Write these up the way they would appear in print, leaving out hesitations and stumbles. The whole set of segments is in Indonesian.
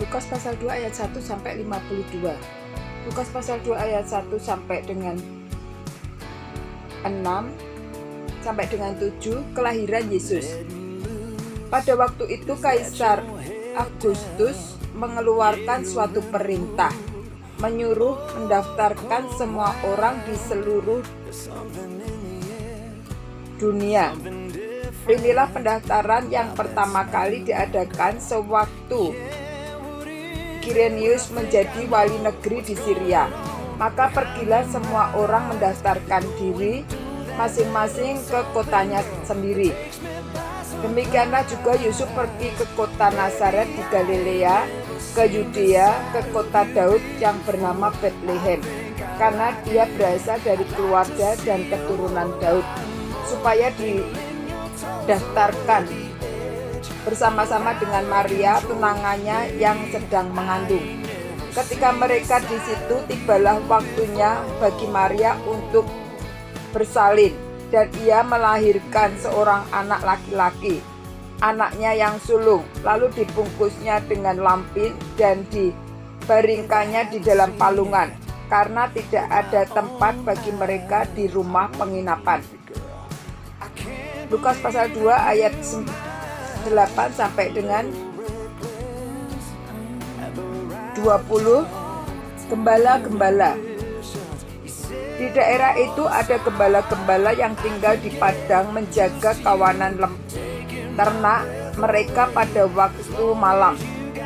Lukas pasal 2 ayat 1 sampai 52. Lukas pasal 2 ayat 1 sampai dengan 6 sampai dengan 7, kelahiran Yesus. Pada waktu itu Kaisar Agustus mengeluarkan suatu perintah, menyuruh mendaftarkan semua orang di seluruh dunia. Inilah pendaftaran yang pertama kali diadakan sewaktu Kirenius menjadi wali negeri di Syria. Maka pergilah semua orang mendaftarkan diri masing-masing ke kotanya sendiri. Demikianlah juga Yusuf pergi ke kota Nazaret di Galilea, ke Yudea, ke kota Daud yang bernama Betlehem, karena dia berasal dari keluarga dan keturunan Daud, supaya didaftarkan bersama-sama dengan Maria tunangannya yang sedang mengandung. Ketika mereka di situ, tibalah waktunya bagi Maria untuk bersalin, dan ia melahirkan seorang anak laki-laki, anaknya yang sulung. Lalu dibungkusnya dengan lampin dan dibaringkannya di dalam palungan, karena tidak ada tempat bagi mereka di rumah penginapan. Lukas pasal 2 ayat 8 sampai dengan 20. Gembala-gembala. Di daerah itu ada gembala-gembala yang tinggal di padang menjaga kawanan ternak mereka pada waktu malam.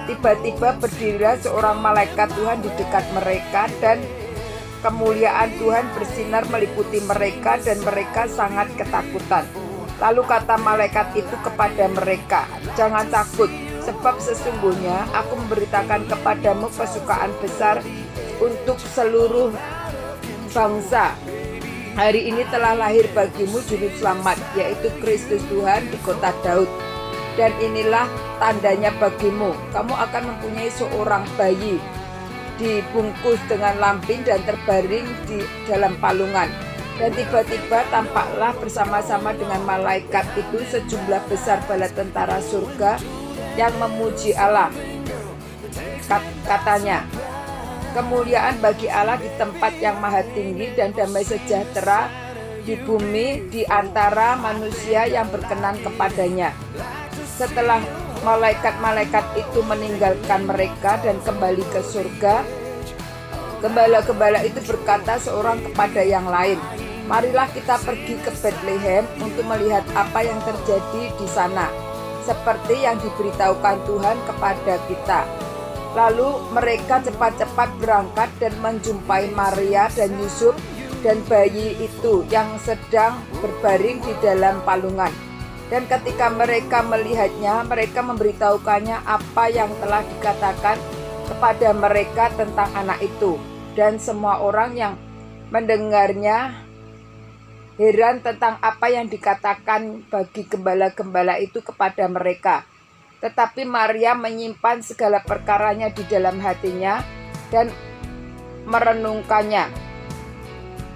Tiba-tiba berdirilah seorang malaikat Tuhan di dekat mereka, dan kemuliaan Tuhan bersinar meliputi mereka, dan mereka sangat ketakutan. Lalu kata malaikat itu kepada mereka, "Jangan takut, sebab sesungguhnya aku memberitakan kepadamu kesukaan besar untuk seluruh bangsa. Hari ini telah lahir bagimu juru selamat, yaitu Kristus Tuhan di kota Daud. Dan inilah tandanya bagimu, kamu akan mempunyai seorang bayi dibungkus dengan lampin dan terbaring di dalam palungan." Dan tiba-tiba tampaklah bersama-sama dengan malaikat itu sejumlah besar bala tentara surga yang memuji Allah. Katanya, "Kemuliaan bagi Allah di tempat yang maha tinggi, dan damai sejahtera di bumi di antara manusia yang berkenan kepadanya." Setelah malaikat-malaikat itu meninggalkan mereka dan kembali ke surga, gembala-gembala itu berkata seorang kepada yang lain, "Marilah kita pergi ke Betlehem untuk melihat apa yang terjadi di sana, seperti yang diberitahukan Tuhan kepada kita." Lalu mereka cepat-cepat berangkat dan menjumpai Maria dan Yusuf dan bayi itu yang sedang berbaring di dalam palungan. Dan ketika mereka melihatnya, mereka memberitahukannya apa yang telah dikatakan kepada mereka tentang anak itu. Dan semua orang yang mendengarnya heran tentang apa yang dikatakan bagi gembala-gembala itu kepada mereka. Tetapi Maria menyimpan segala perkaranya di dalam hatinya dan merenungkannya.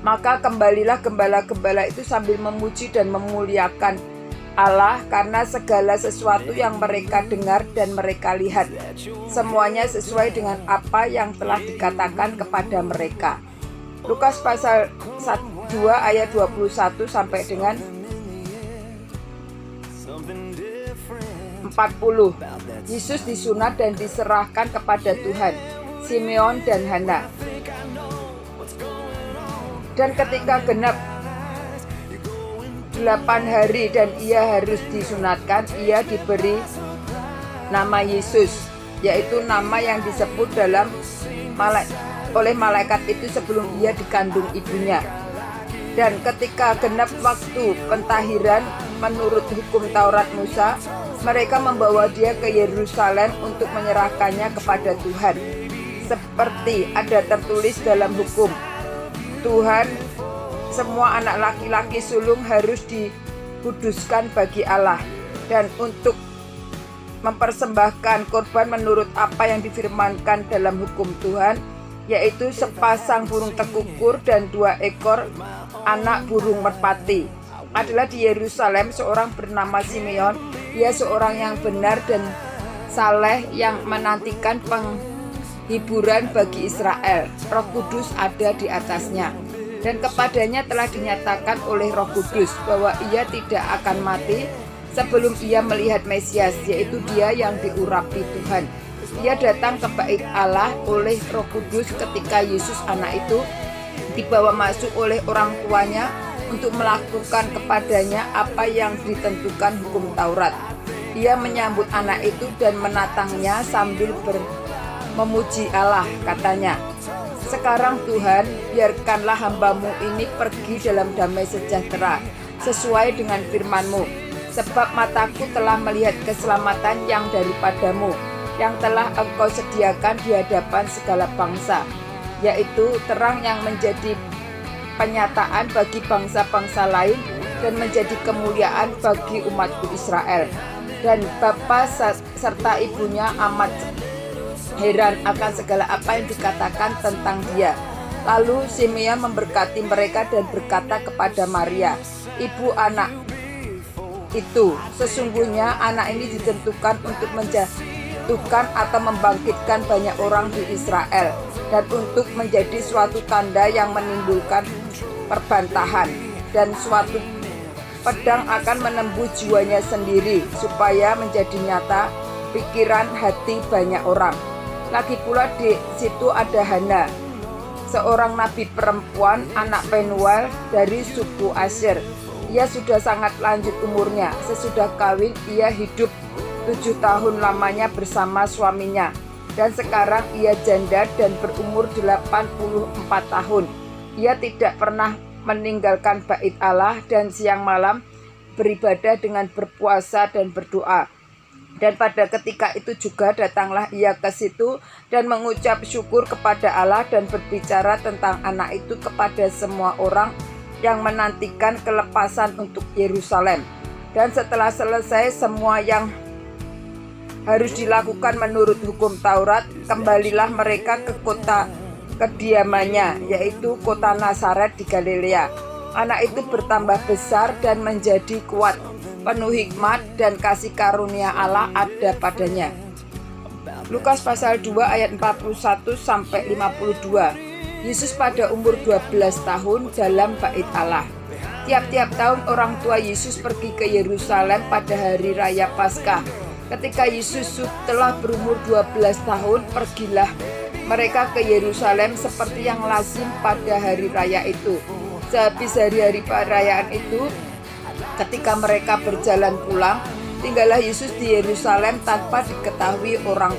Maka kembalilah gembala-gembala itu sambil memuji dan memuliakan Allah karena segala sesuatu yang mereka dengar dan mereka lihat. Semuanya sesuai dengan apa yang telah dikatakan kepada mereka. Lukas pasal 2 ayat 21 sampai dengan 40. Yesus disunat dan diserahkan kepada Tuhan, Simeon dan Hana. Dan ketika genap 8 hari dan ia harus disunatkan, ia diberi nama Yesus, yaitu nama yang disebut oleh malaikat itu sebelum ia dikandung ibunya. Dan ketika genap waktu pentahiran menurut hukum Taurat Musa, mereka membawa dia ke Yerusalem untuk menyerahkannya kepada Tuhan. Seperti ada tertulis dalam hukum Tuhan, semua anak laki-laki sulung harus dikuduskan bagi Allah, dan untuk mempersembahkan korban menurut apa yang difirmankan dalam hukum Tuhan, yaitu sepasang burung tekukur dan 2 ekor anak burung merpati. Adalah di Yerusalem seorang bernama Simeon. Dia seorang yang benar dan saleh yang menantikan penghiburan bagi Israel. Roh Kudus ada di atasnya, dan kepadanya telah dinyatakan oleh Roh Kudus bahwa ia tidak akan mati sebelum ia melihat Mesias, yaitu Dia yang diurapi Tuhan. Ia datang ke bait Allah oleh Roh Kudus ketika Yesus anak itu dibawa masuk oleh orang tuanya untuk melakukan kepadanya apa yang ditentukan hukum Taurat. Ia menyambut anak itu dan menatangnya sambil memuji Allah, katanya, "Sekarang Tuhan, biarkanlah hamba-Mu ini pergi dalam damai sejahtera, sesuai dengan firman-Mu. Sebab mataku telah melihat keselamatan yang daripada-Mu, yang telah Engkau sediakan di hadapan segala bangsa, yaitu terang yang menjadi penyataan bagi bangsa-bangsa lain dan menjadi kemuliaan bagi umatku Israel." Dan bapa serta ibunya amat heran akan segala apa yang dikatakan tentang dia. Lalu Simeon memberkati mereka dan berkata kepada Maria, ibu anak itu, "Sesungguhnya anak ini ditentukan untuk menjatuhkan atau membangkitkan banyak orang di Israel, dan untuk menjadi suatu tanda yang menimbulkan perbantahan, dan suatu pedang akan menembus jiwanya sendiri, supaya menjadi nyata pikiran hati banyak orang." Lagi pula di situ ada Hana, seorang nabi perempuan, anak Penuel dari suku Asyer. Ia sudah sangat lanjut umurnya. Sesudah kawin, ia hidup 7 tahun lamanya bersama suaminya, dan sekarang ia janda dan berumur 84 tahun. Ia tidak pernah meninggalkan bait Allah dan siang malam beribadah dengan berpuasa dan berdoa. Dan pada ketika itu juga datanglah ia ke situ dan mengucap syukur kepada Allah dan berbicara tentang anak itu kepada semua orang yang menantikan kelepasan untuk Yerusalem. Dan setelah selesai semua yang harus dilakukan menurut hukum Taurat, kembalilah mereka ke kota kediamannya, yaitu kota Nazaret di Galilea. Anak itu bertambah besar dan menjadi kuat, penuh hikmat, dan kasih karunia Allah ada padanya. Lukas pasal 2 ayat 41 sampai 52. Yesus pada umur 12 tahun dalam bait Allah. Tiap-tiap tahun orang tua Yesus pergi ke Yerusalem pada hari raya Paskah. Ketika Yesus telah berumur 12 tahun, pergilah mereka ke Yerusalem seperti yang lazim pada hari raya itu. Sehabis hari-hari perayaan itu, ketika mereka berjalan pulang, tinggallah Yesus di Yerusalem tanpa diketahui orang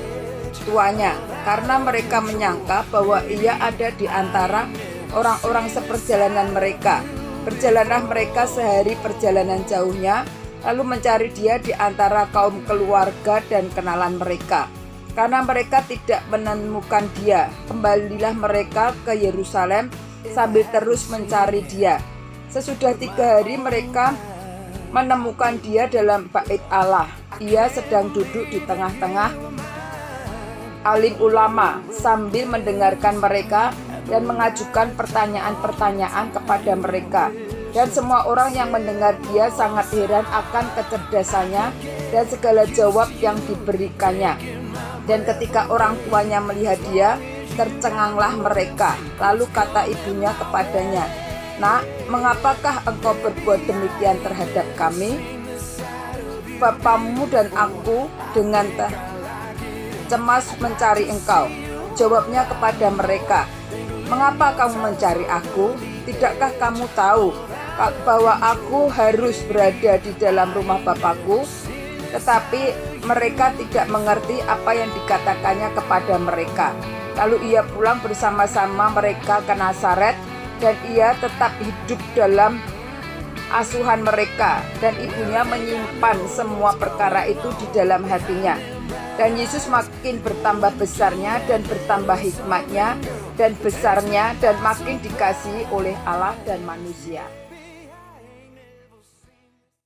tuanya, karena mereka menyangka bahwa ia ada di antara orang-orang seperjalanan mereka. Berjalanlah mereka sehari perjalanan jauhnya, lalu mencari dia di antara kaum keluarga dan kenalan mereka. Karena mereka tidak menemukan dia, kembalilah mereka ke Yerusalem sambil terus mencari dia. Sesudah 3 hari mereka menemukan dia dalam bait Allah. Ia sedang duduk di tengah-tengah alim ulama sambil mendengarkan mereka dan mengajukan pertanyaan-pertanyaan kepada mereka. Dan semua orang yang mendengar dia sangat heran akan kecerdasannya dan segala jawab yang diberikannya. Dan ketika orang tuanya melihat dia, tercenganglah mereka. Lalu kata ibunya kepadanya, "Nak, mengapakah engkau berbuat demikian terhadap kami? Bapamu dan aku dengan cemas mencari engkau." Jawabnya kepada mereka, "Mengapa kamu mencari aku? Tidakkah kamu tahu bahwa aku harus berada di dalam rumah Bapakku?" Tetapi mereka tidak mengerti apa yang dikatakannya kepada mereka. Lalu ia pulang bersama-sama mereka ke Nazaret, dan ia tetap hidup dalam asuhan mereka, dan ibunya menyimpan semua perkara itu di dalam hatinya. Dan Yesus makin bertambah besarnya dan bertambah hikmatnya dan besarnya, dan makin dikasihi oleh Allah dan manusia.